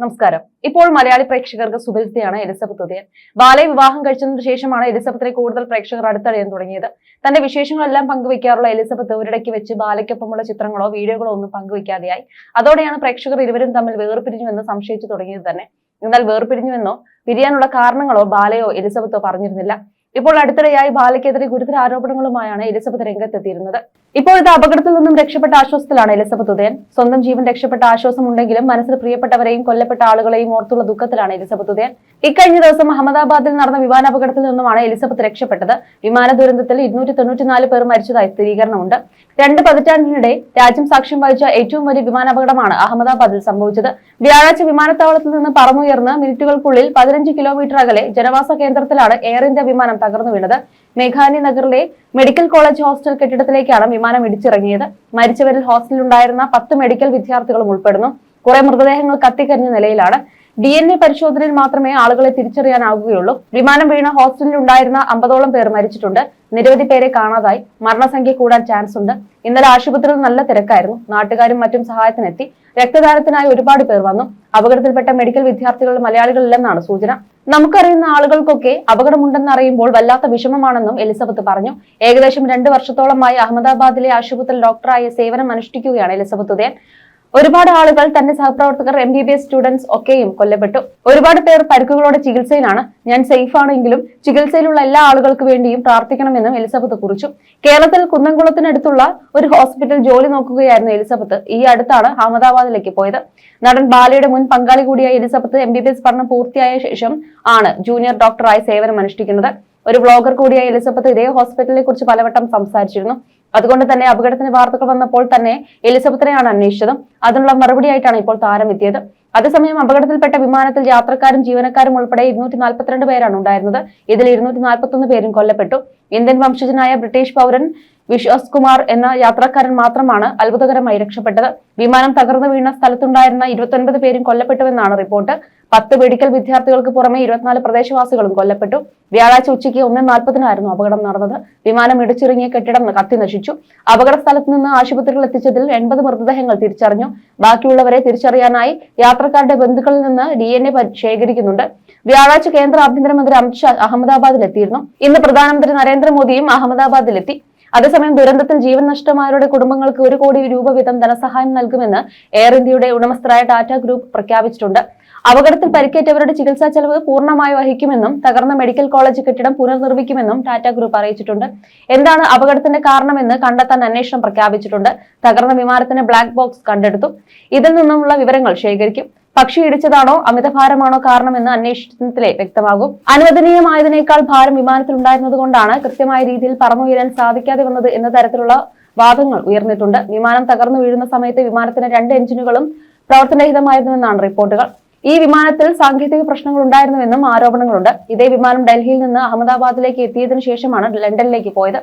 നമസ്കാരം. ഇപ്പോൾ മലയാളി പ്രേക്ഷകർക്ക് സുപരിചിതയാണ് എലിസബത്ത് ഉദയൻ. ബാലയെ വിവാഹം കഴിച്ചതിനു ശേഷമാണ് എലിസബത്തിനെ കൂടുതൽ പ്രേക്ഷകർ അടുത്തറിയാൻ തുടങ്ങിയത്. തന്റെ വിശേഷങ്ങളെല്ലാം പങ്കുവയ്ക്കാറുള്ള എലിസബത്ത് ഒരിടയ്ക്ക് വെച്ച് ബാലയ്ക്കൊപ്പമുള്ള ചിത്രങ്ങളോ വീഡിയോകളോ ഒന്നും പങ്കുവയ്ക്കാതെയായി. അതോടെയാണ് പ്രേക്ഷകർ ഇരുവരും തമ്മിൽ വേർപിരിഞ്ഞുവെന്ന് സംശയിച്ചു തുടങ്ങിയത് തന്നെ. എന്നാൽ വേർപിരിഞ്ഞുവെന്നോ പിരിയാനുള്ള കാരണങ്ങളോ ബാലയോ എലിസബത്തോ പറഞ്ഞിരുന്നില്ല. ഇപ്പോൾ അടുത്തിടെയായി ബാലയ്ക്കെതിരെ ഗുരുതര ആരോപണങ്ങളുമായാണ് എലിസബത്ത് രംഗത്തെത്തിയിരുന്നത്. ഇപ്പോഴത്തെ അപകടത്തിൽ നിന്നും രക്ഷപ്പെട്ട ആശ്വാസത്തിലാണ് എലിസബത്ത് ഉദയൻ. സ്വന്തം ജീവൻ രക്ഷപ്പെട്ട ആശ്വാസം ഉണ്ടെങ്കിലും മനസ്സിൽ പ്രിയപ്പെട്ടവരെയും കൊല്ലപ്പെട്ട ആളുകളെയും ഓർത്തുള്ള ദുഃഖത്തിലാണ് എലിസബത്ത് ഉദയൻ. ഇക്കഴിഞ്ഞ ദിവസം അഹമ്മദാബാദിൽ നടന്ന വിമാനാപകടത്തിൽ നിന്നുമാണ് എലിസബത്ത് രക്ഷപ്പെട്ടത്. വിമാന ദുരന്തത്തിൽ 294 പേർ മരിച്ചതായി സ്ഥിരീകരണമുണ്ട്. 2 പതിറ്റാണ്ടിനിടെ രാജ്യം സാക്ഷ്യം വഹിച്ച ഏറ്റവും വലിയ വിമാനാപകടമാണ് അഹമ്മദാബാദിൽ സംഭവിച്ചത്. വ്യാഴാഴ്ച വിമാനത്താവളത്തിൽ നിന്ന് പറന്നുയർന്ന് മിനിറ്റുകൾക്കുള്ളിൽ 15 കിലോമീറ്റർ അകലെ ജനവാസ കേന്ദ്രത്തിലാണ് എയർ ഇന്ത്യ വിമാനം തകർന്നു വീണത്. മേഘാലയ നഗറിലെ മെഡിക്കൽ കോളേജ് ഹോസ്റ്റൽ കെട്ടിടത്തിലേക്കാണ് വിമാനം ഇടിച്ചിറങ്ങിയത്. മരിച്ചവരിൽ ഹോസ്റ്റലിലുണ്ടായിരുന്ന 10 മെഡിക്കൽ വിദ്യാർത്ഥികളും ഉൾപ്പെടുന്നു. കുറെ മൃതദേഹങ്ങൾ കത്തിക്കരിഞ്ഞ നിലയിലാണ്. DNA പരിശോധനയിൽ മാത്രമേ ആളുകളെ തിരിച്ചറിയാനാവുകയുള്ളൂ. വിമാനം വീണ ഹോസ്റ്റലിൽ ഉണ്ടായിരുന്ന 50ഓളം പേർ മരിച്ചിട്ടുണ്ട്. നിരവധി പേരെ കാണാതായി. മരണസംഖ്യ കൂടാൻ ചാൻസ് ഉണ്ട്. ഇന്നലെ ആശുപത്രിയിൽ നല്ല തിരക്കായിരുന്നു. നാട്ടുകാരും മറ്റും സഹായത്തിനെത്തി. രക്തദാനത്തിനായി ഒരുപാട് പേർ വന്നു. അപകടത്തിൽപ്പെട്ട മെഡിക്കൽ വിദ്യാർത്ഥികൾ മലയാളികളില്ലെന്നാണ് സൂചന. നമുക്കറിയുന്ന ആളുകൾക്കൊക്കെ അപകടമുണ്ടെന്ന് അറിയുമ്പോൾ വല്ലാത്ത വിഷമമാണെന്നും എലിസബത്ത് പറഞ്ഞു. ഏകദേശം 2 വർഷത്തോളമായി അഹമ്മദാബാദിലെ ആശുപത്രിയിൽ ഡോക്ടറായി സേവനം അനുഷ്ഠിക്കുകയാണ് എലിസബത്ത് ഉദയൻ. ഒരുപാട് ആളുകൾ തന്റെ സഹപ്രവർത്തകർ MBBS സ്റ്റുഡൻസ് ഒക്കെയും കൊല്ലപ്പെട്ടു. ഒരുപാട് പേർ പരിക്കുകളോടെ ചികിത്സയിലാണ്. ഞാൻ സേഫ് ആണെങ്കിലും ചികിത്സയിലുള്ള എല്ലാ ആളുകൾക്ക് വേണ്ടിയും പ്രാർത്ഥിക്കണമെന്നും എലിസബത്ത് കുറിച്ചു. കേരളത്തിൽ കുന്നംകുളത്തിനടുത്തുള്ള ഒരു ഹോസ്പിറ്റൽ ജോലി നോക്കുകയായിരുന്നു എലിസബത്ത്. ഈ അടുത്താണ് അഹമ്മദാബാദിലേക്ക് പോയത്. നടൻ ബാലയുടെ മുൻ പങ്കാളി കൂടിയായ എലിസബത്ത് MBBS പഠനം പൂർത്തിയായ ശേഷം ആണ് ജൂനിയർ ഡോക്ടറായി സേവനം അനുഷ്ഠിക്കുന്നത്. ഒരു വ്ളോഗർ കൂടിയായ എലിസബത്ത് ഇതേ ഹോസ്പിറ്റലിനെ കുറിച്ച് പലവട്ടം സംസാരിച്ചിരുന്നു. അതുകൊണ്ട് തന്നെ അപകടത്തിന് വാർത്തകൾ വന്നപ്പോൾ തന്നെ എലിസബത്തിനെയാണ് അന്വേഷിച്ചതും. അതിനുള്ള മറുപടിയായിട്ടാണ് ഇപ്പോൾ താരം എത്തിയത്. അതേസമയം അപകടത്തിൽപ്പെട്ട വിമാനത്തിൽ യാത്രക്കാരും ജീവനക്കാരും ഉൾപ്പെടെ 242 പേരാണ് ഉണ്ടായിരുന്നത്. ഇതിൽ 241 പേരും കൊല്ലപ്പെട്ടു. ഇന്ത്യൻ വംശജനായ ബ്രിട്ടീഷ് പൗരൻ വിശ്വാസ് കുമാർ എന്ന യാത്രക്കാരൻ മാത്രമാണ് അത്ഭുതകരമായി രക്ഷപ്പെട്ടത്. വിമാനം തകർന്നു വീണ സ്ഥലത്തുണ്ടായിരുന്ന 29 പേരും കൊല്ലപ്പെട്ടുവെന്നാണ് റിപ്പോർട്ട്. 10 മെഡിക്കൽ വിദ്യാർത്ഥികൾക്ക് പുറമെ 24 പ്രദേശവാസികളും കൊല്ലപ്പെട്ടു. വ്യാഴാഴ്ച ഉച്ചയ്ക്ക് 1:40 അപകടം നടന്നത്. വിമാനം ഇടിച്ചിറങ്ങിയ കെട്ടിടം കത്തി നശിച്ചു. അപകട സ്ഥലത്ത് നിന്ന് ആശുപത്രികൾ എത്തിച്ചതിൽ 80 മൃതദേഹങ്ങൾ തിരിച്ചറിഞ്ഞു. ബാക്കിയുള്ളവരെ തിരിച്ചറിയാനായി യാത്രക്കാരുടെ ബന്ധുക്കളിൽ നിന്ന് DNA ശേഖരിക്കുന്നുണ്ട്. വ്യാഴാഴ്ച കേന്ദ്ര ആഭ്യന്തരമന്ത്രി അമിത്ഷാ അഹമ്മദാബാദിൽ എത്തിയിരുന്നു. ഇന്ന് പ്രധാനമന്ത്രി നരേന്ദ്രമോദിയും അഹമ്മദാബാദിലെത്തി. അതേസമയം ദുരന്തത്തിൽ ജീവൻ നഷ്ടമായവരുടെ കുടുംബങ്ങൾക്ക് 1 കോടി രൂപ വീതം ധനസഹായം നൽകുമെന്ന് എയർ ഇന്ത്യയുടെ ഉടമസ്ഥരായ ടാറ്റ ഗ്രൂപ്പ് പ്രഖ്യാപിച്ചിട്ടുണ്ട്. അപകടത്തിൽ പരിക്കേറ്റവരുടെ ചികിത്സാ ചെലവ് പൂർണ്ണമായി വഹിക്കുമെന്നും തകർന്ന മെഡിക്കൽ കോളേജ് കെട്ടിടം പുനർനിർമ്മിക്കുമെന്നും ടാറ്റ ഗ്രൂപ്പ് അറിയിച്ചിട്ടുണ്ട്. എന്താണ് അപകടത്തിന്റെ കാരണമെന്ന് കണ്ടെത്താൻ അന്വേഷണം പ്രഖ്യാപിച്ചിട്ടുണ്ട്. തകർന്ന വിമാനത്തിന്റെ ബ്ലാക്ക് ബോക്സ് കണ്ടെടുത്തു. ഇതിൽ നിന്നുമുള്ള വിവരങ്ങൾ ശേഖരിക്കും. പക്ഷി ഇടിച്ചതാണോ അമിതഭാരമാണോ കാരണമെന്ന് അന്വേഷണത്തിലെ വ്യക്തമാകും. അനുവദനീയമായതിനേക്കാൾ ഭാരം വിമാനത്തിൽ ഉണ്ടായിരുന്നത് കൊണ്ടാണ് കൃത്യമായ രീതിയിൽ പറന്നുയരാൻ സാധിക്കാതെ വന്നത് എന്ന തരത്തിലുള്ള വാദങ്ങൾ ഉയർന്നിട്ടുണ്ട്. വിമാനം തകർന്നു വീഴുന്ന സമയത്ത് വിമാനത്തിന്റെ 2 എഞ്ചിനുകളും പ്രവർത്തനരഹിതമായിരുന്നുവെന്നാണ് റിപ്പോർട്ടുകൾ. ഈ വിമാനത്തിൽ സാങ്കേതിക പ്രശ്നങ്ങൾ ഉണ്ടായിരുന്നുവെന്നും ആരോപണങ്ങളുണ്ട്. ഇതേ വിമാനം ഡൽഹിയിൽ നിന്ന് അഹമ്മദാബാദിലേക്ക് എത്തിയതിനു ശേഷമാണ് ലണ്ടനിലേക്ക് പോയത്.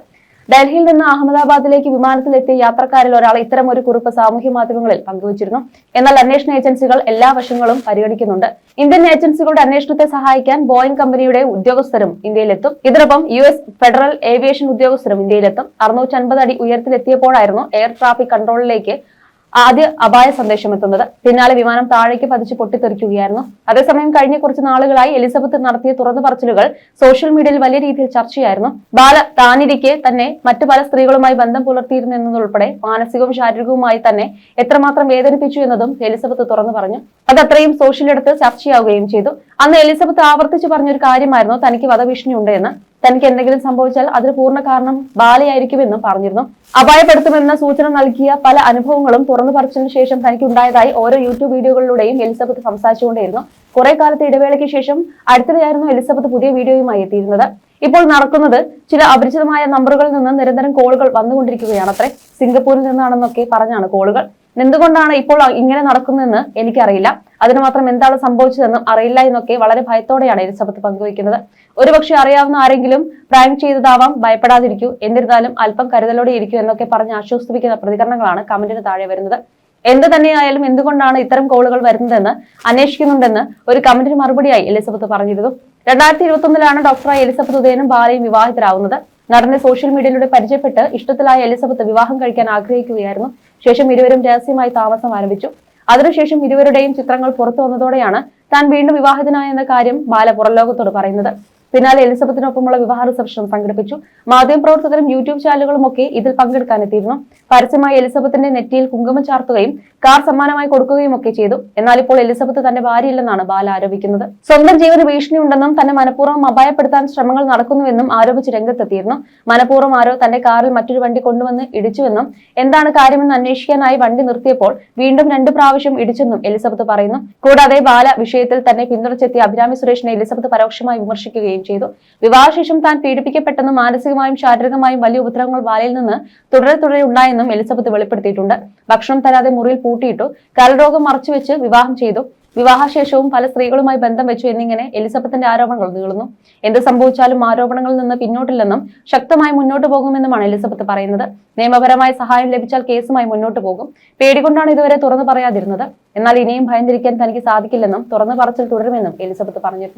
ഡൽഹിയിൽ നിന്ന് അഹമ്മദാബാദിലേക്ക് വിമാനത്തിൽ എത്തിയ യാത്രക്കാരിൽ ഒരാൾ ഇത്തരം ഒരു കുറിപ്പ് സാമൂഹ്യ മാധ്യമങ്ങളിൽ പങ്കുവച്ചിരുന്നു. എന്നാൽ അന്വേഷണ ഏജൻസികൾ എല്ലാ വശങ്ങളും പരിഗണിക്കുന്നുണ്ട്. ഇന്ത്യൻ ഏജൻസികളുടെ അന്വേഷണത്തെ സഹായിക്കാൻ ബോയിംഗ് കമ്പനിയുടെ ഉദ്യോഗസ്ഥരും ഇന്ത്യയിലെത്തും. ഇതിനൊപ്പം US ഫെഡറൽ ഏവിയേഷൻ ഉദ്യോഗസ്ഥരും ഇന്ത്യയിലെത്തും. 650 അടി ഉയരത്തിലെത്തിയപ്പോഴായിരുന്നു എയർ ട്രാഫിക് കൺട്രോളിലേക്ക് ആദ്യ അപായ സന്ദേശം എത്തുന്നത്. പിന്നാലെ വിമാനം താഴേക്ക് പതിച്ച് പൊട്ടിത്തെറിക്കുകയായിരുന്നു. അതേസമയം കഴിഞ്ഞ കുറച്ച് നാളുകളായി എലിസബത്ത് നടത്തിയ തുറന്നു പറച്ചിലുകൾ സോഷ്യൽ മീഡിയയിൽ വലിയ രീതിയിൽ ചർച്ചയായിരുന്നു. ബാല താനിരിക്കെ തന്നെ മറ്റു പല സ്ത്രീകളുമായി ബന്ധം പുലർത്തിയിരുന്നു എന്നതുൾപ്പെടെ മാനസികവും ശാരീരികവുമായി തന്നെ എത്രമാത്രം വേദനിപ്പിച്ചു എന്നതും എലിസബത്ത് തുറന്നു പറഞ്ഞു. അതത്രയും സോഷ്യലിടത്ത് ചർച്ചയാവുകയും ചെയ്തു. അന്ന് എലിസബത്ത് ആവർത്തിച്ചു പറഞ്ഞൊരു കാര്യമായിരുന്നു തനിക്ക് വധഭീഷണി ഉണ്ട് എന്ന്. തനിക്ക് എന്തെങ്കിലും സംഭവിച്ചാൽ അതിന് പൂർണ്ണ കാരണം ബാലയായിരിക്കുമെന്നും പറഞ്ഞിരുന്നു. അപായപ്പെടുത്തുമെന്ന സൂചന നൽകിയ പല അനുഭവങ്ങളും തുറന്നു പറച്ചതിനു ശേഷം തനിക്ക് ഉണ്ടായതായി ഓരോ യൂട്യൂബ് വീഡിയോകളിലൂടെയും എലിസബത്ത് സംസാരിച്ചുകൊണ്ടേയിരുന്നു. കുറെ കാലത്തെ ഇടവേളയ്ക്ക് ശേഷം അടുത്തിടെയായിരുന്നു എലിസബത്ത് പുതിയ വീഡിയോയുമായി എത്തിയിരുന്നത്. ഇപ്പോൾ നടക്കുന്നത് ചില അപരിചിതമായ നമ്പറുകളിൽ നിന്ന് നിരന്തരം കോളുകൾ വന്നുകൊണ്ടിരിക്കുകയാണത്രേ. സിംഗപ്പൂരിൽ നിന്നാണെന്നൊക്കെ പറഞ്ഞാണ് കോളുകൾ. എന്തുകൊണ്ടാണ് ഇപ്പോൾ ഇങ്ങനെ നടക്കുന്നതെന്ന് എനിക്കറിയില്ല. അതിന് മാത്രം എന്താണ് സംഭവിച്ചതെന്നും അറിയില്ല എന്നൊക്കെ വളരെ ഭയത്തോടെയാണ് എലിസബത്ത് പങ്കുവയ്ക്കുന്നത്. ഒരുപക്ഷെ അറിയാവുന്ന ആരെങ്കിലും പ്രാങ്ക് ചെയ്തതാവാം, ഭയപ്പെടാതിരിക്കൂ, എന്നിരുന്നാലും അല്പം കരുതലോടെ ഇരിക്കൂ എന്നൊക്കെ പറഞ്ഞ് ആശ്വസിപ്പിക്കുന്ന പ്രതികരണങ്ങളാണ് കമന്റിന് താഴെ വരുന്നത്. എന്ത് തന്നെയായാലും എന്തുകൊണ്ടാണ് ഇത്തരം കോളുകൾ വരുന്നതെന്ന് അന്വേഷിക്കുന്നുണ്ടെന്ന് ഒരു കമന്റിന് മറുപടിയായി എലിസബത്ത് പറഞ്ഞിരുന്നു. 2021 ഡോക്ടറായ എലിസബത്ത് ഉദയനും ബാലയും വിവാഹിതരാകുന്നത്. നടനെ സോഷ്യൽ മീഡിയയിലൂടെ പരിചയപ്പെട്ട് ഇഷ്ടത്തിലായ എലിസബത്ത് വിവാഹം കഴിക്കാൻ ആഗ്രഹിക്കുകയായിരുന്നു. ശേഷം ഇരുവരും രഹസ്യമായി താമസം ആരംഭിച്ചു. അതിനുശേഷം ഇരുവരുടെയും ചിത്രങ്ങൾ പുറത്തു വന്നതോടെയാണ് താൻ വീണ്ടും വിവാഹിതനായെന്ന കാര്യം ബാല പുറംലോകത്തോട് പറയുന്നത്. പിന്നാലെ എലിസബത്തിനൊപ്പമുള്ള വിവാഹ റിസപ്ഷൻ സംഘടിപ്പിച്ചു. മാധ്യമപ്രവർത്തകരും യൂട്യൂബ് ചാനലുകളും ഒക്കെ ഇതിൽ പങ്കെടുക്കാനെത്തിയിരുന്നു. പരസ്യമായി എലിസബത്തിന്റെ നെറ്റിയിൽ കുങ്കുമം ചാർത്തുകയും കാർ സമ്മാനമായി കൊടുക്കുകയും ഒക്കെ ചെയ്തു. എന്നാൽ ഇപ്പോൾ എലിസബത്ത് തന്റെ ഭാര്യയില്ലെന്നാണ് ബാല ആരോപിക്കുന്നത്. സ്വന്തം ജീവന് ഭീഷണിയുണ്ടെന്നും തന്നെ മനഃപൂർവ്വം അപായപ്പെടുത്താൻ ശ്രമങ്ങൾ നടക്കുന്നുവെന്നും ആരോപിച്ച് രംഗത്തെത്തിയിരുന്നു. മനഃപൂർവ്വം ആരോ തന്റെ കാറിൽ മറ്റൊരു വണ്ടി കൊണ്ടുവന്ന് ഇടിച്ചുവെന്നും എന്താണ് കാര്യമെന്ന് അന്വേഷിക്കാനായി വണ്ടി നിർത്തിയപ്പോൾ വീണ്ടും 2 പ്രാവശ്യം ഇടിച്ചെന്നും എലിസബത്ത് പറയുന്നു. കൂടാതെ ബാല വിഷയത്തിൽ തന്നെ പിന്തുണച്ചെത്തിയ അഭിരാമി സുരേഷിനെ എലിസബത്ത് പരോക്ഷമായി വിമർശിക്കുകയും ചെയ്തു. വിവാഹശേഷം താൻ പീഡിപ്പിക്കപ്പെട്ടെന്നും മാനസികമായും ശാരീരികമായും വലിയ ഉപദ്രവങ്ങൾ ബാലയിൽ നിന്ന് തുടരെ ഉണ്ടായെന്നും എലിസബത്ത് വെളിപ്പെടുത്തിയിട്ടുണ്ട്. ഭക്ഷണം തരാതെ മുറിയിൽ പൂട്ടിയിട്ടു, കരൾരോഗം മറച്ചുവെച്ച് വിവാഹം ചെയ്തു, വിവാഹശേഷവും പല സ്ത്രീകളുമായി ബന്ധം വെച്ചു എന്നിങ്ങനെ എലിസബത്തിന്റെ ആരോപണങ്ങൾ നീളുന്നു. എന്ത് സംഭവിച്ചാലും ആരോപണങ്ങളിൽ നിന്ന് പിന്നോട്ടില്ലെന്നും ശക്തമായി മുന്നോട്ട് പോകുമെന്നുമാണ് എലിസബത്ത് പറയുന്നത്. നിയമപരമായ സഹായം ലഭിച്ചാൽ കേസുമായി മുന്നോട്ട് പോകും. പേടികൊണ്ടാണ് ഇതുവരെ തുറന്നു പറയാതിരുന്നത്. എന്നാൽ ഇനിയും ഭയന്നിരിക്കാൻ തനിക്ക് സാധിക്കില്ലെന്നും തുറന്നു പറച്ചിൽ തുടരുമെന്നും എലിസബത്ത് പറഞ്ഞിരുന്നു.